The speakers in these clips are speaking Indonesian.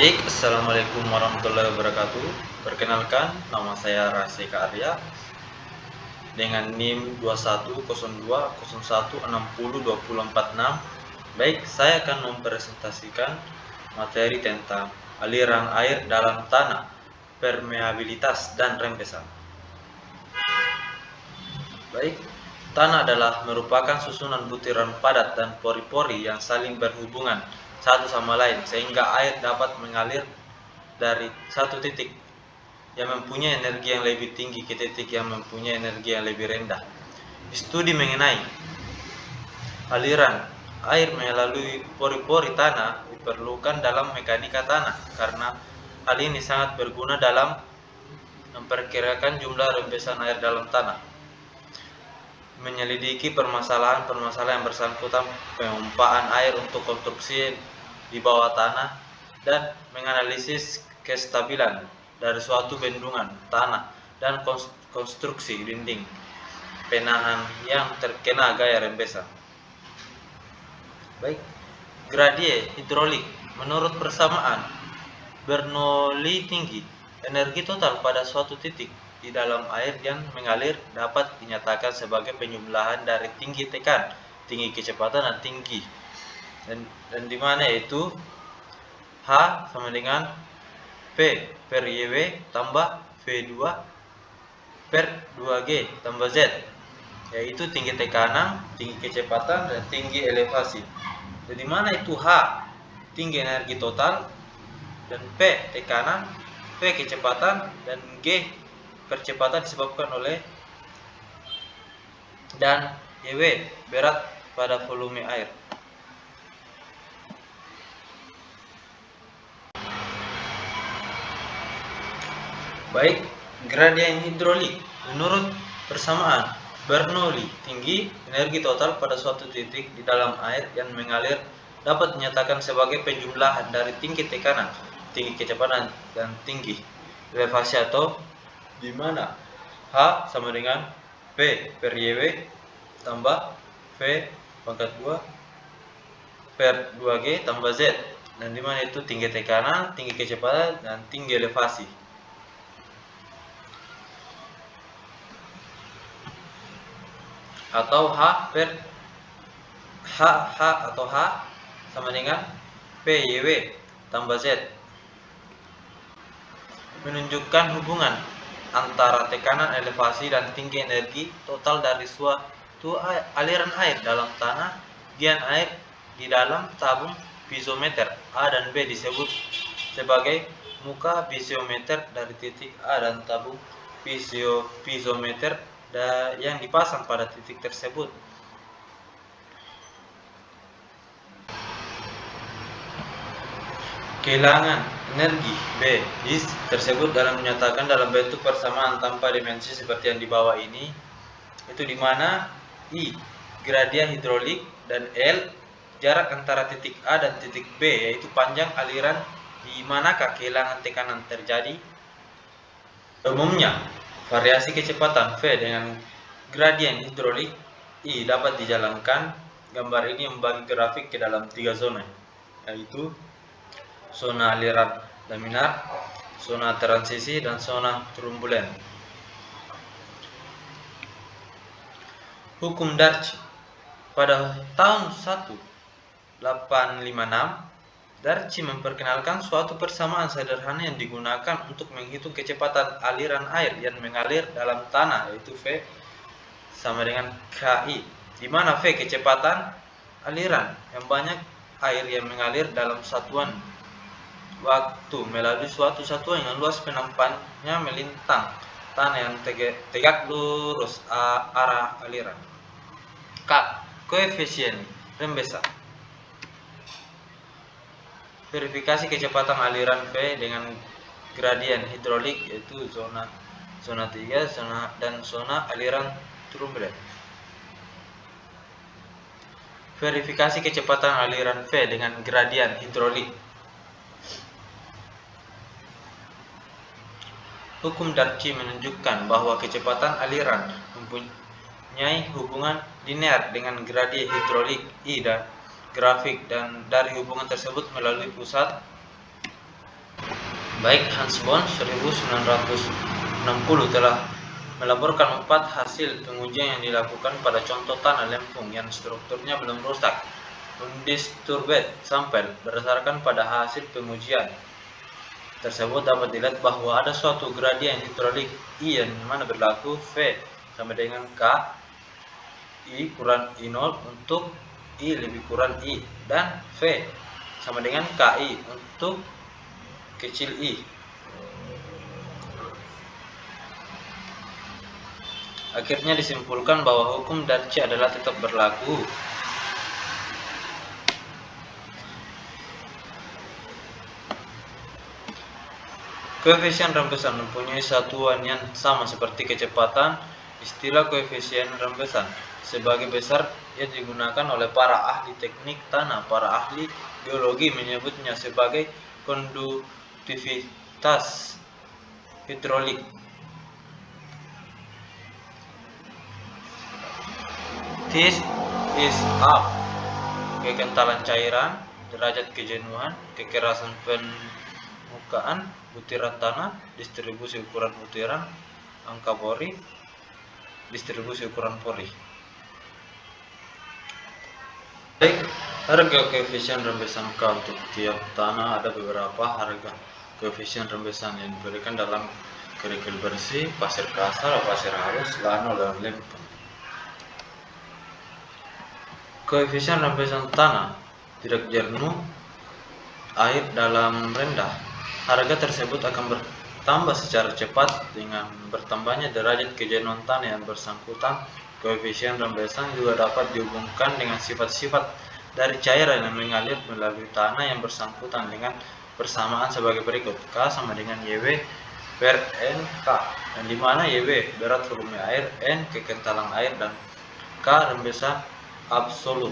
Baik, Assalamualaikum warahmatullahi wabarakatuh. Perkenalkan, nama saya Rasika Arya dengan NIM 210201602046. Baik, saya akan mempresentasikan materi tentang aliran air dalam tanah, permeabilitas, dan rembesan. Baik, tanah adalah merupakan susunan butiran padat dan pori-pori yang saling berhubungan satu sama lain sehingga air dapat mengalir dari satu titik yang mempunyai energi yang lebih tinggi ke titik yang mempunyai energi yang lebih rendah. Studi mengenai aliran air melalui pori-pori tanah diperlukan dalam mekanika tanah karena hal ini sangat berguna dalam memperkirakan jumlah rembesan air dalam tanah, menyelidiki permasalahan-permasalahan yang bersangkutan pemompaan air untuk konstruksi di bawah tanah, dan menganalisis kestabilan dari suatu bendungan tanah dan konstruksi dinding penahan yang terkena gaya rembesan. Baik, gradien hidrolik. Menurut persamaan Bernoulli tinggi, energi total pada suatu titik di dalam air yang mengalir dapat dinyatakan sebagai penjumlahan dari tinggi tekan, tinggi kecepatan, dan tinggi. Dan di mana itu H sama dengan P per YW tambah V2 per 2G tambah Z, yaitu tinggi tekanan, tinggi kecepatan, dan tinggi elevasi. Jadi mana itu H tinggi energi total, dan P tekanan, V kecepatan, dan G percepatan disebabkan oleh, dan YW berat pada volume air. Baik, gradien hidrolik. Menurut persamaan Bernoulli tinggi, energi total pada suatu titik di dalam air yang mengalir dapat dinyatakan sebagai penjumlahan dari tinggi tekanan, tinggi kecepatan, dan tinggi elevasi, atau di mana H sama dengan P per YW tambah V pangkat 2 per 2G tambah Z, dan di mana itu tinggi tekanan, tinggi kecepatan, dan tinggi elevasi. Atau H sama dengan PYW tambah Z, menunjukkan hubungan antara tekanan, elevasi, dan tinggi energi total dari suatu aliran air dalam tanah. Gian air di dalam tabung piezometer A dan B disebut sebagai muka piezometer dari titik A dan tabung piezometer yang dipasang pada titik tersebut. Kehilangan energi B tersebut dalam menyatakan dalam bentuk persamaan tanpa dimensi seperti yang di bawah ini, itu di mana I gradien hidrolik dan L jarak antara titik A dan titik B, yaitu panjang aliran di manakah kehilangan tekanan terjadi. Umumnya variasi kecepatan V dengan gradien hidrolik I dapat dijalankan. Gambar ini membagi grafik ke dalam 3 zona, yaitu zona aliran laminar, zona transisi, dan zona turbulen. Hukum Darcy. Pada tahun 1856, Darcy memperkenalkan suatu persamaan sederhana yang digunakan untuk menghitung kecepatan aliran air yang mengalir dalam tanah, yaitu V sama dengan KI, di mana V kecepatan aliran yang banyak air yang mengalir dalam satuan waktu melalui suatu satuan yang luas penampaknya melintang tanah yang tegak lurus arah aliran. K. Koefisien rembesan. Verifikasi kecepatan aliran V dengan gradien hidrolik, yaitu zona 3 dan zona aliran turbulen. Verifikasi kecepatan aliran V dengan gradien hidrolik. Hukum Darcy menunjukkan bahwa kecepatan aliran mempunyai hubungan linear dengan gradien hidrolik I dan grafik, dan dari hubungan tersebut melalui pusat Baik Hans Bohm 1960 telah melaporkan 4 hasil pengujian yang dilakukan pada contoh tanah lempung yang strukturnya belum rusak, undisturbed sampel. Berdasarkan pada hasil pengujian tersebut dapat dilihat bahwa ada suatu gradien hidrolik I yang mana berlaku V sama dengan K I kurang I0 untuk I lebih kurang I, dan V sama dengan KI untuk kecil I. Akhirnya disimpulkan bahwa hukum Darcy adalah tetap berlaku. Koefisien rembesan mempunyai satuan yang sama seperti kecepatan. Istilah koefisien rembesan sebagai besar yang digunakan oleh para ahli teknik tanah. Para ahli geologi menyebutnya sebagai konduktivitas hidrolik. This is up. Kekentalan cairan, derajat kejenuhan, kekerasan permukaan, butiran tanah, distribusi ukuran butiran, angka pori, distribusi ukuran pori. Baik, harga koefisien rembesan K untuk tiap tanah. Ada beberapa harga koefisien rembesan yang diberikan dalam kerikil bersih, pasir kasar, pasir halus, lano, dan lempung. Koefisien rembesan tanah tidak jenuh, air dalam rendah. Harga tersebut akan bertambah secara cepat dengan bertambahnya derajat kejenuhan tanah yang bersangkutan. Koefisien rembesan juga dapat dihubungkan dengan sifat-sifat dari cairan yang mengalir melalui tanah yang bersangkutan dengan persamaan sebagai berikut. K sama dengan YW per NK, dan di mana YW berat volume air, N kekentalan air, dan K rembesan absolut.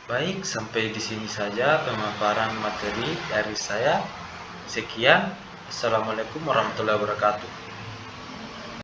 Baik, sampai di sini saja pemaparan materi dari saya. Sekian. Assalamualaikum warahmatullahi wabarakatuh.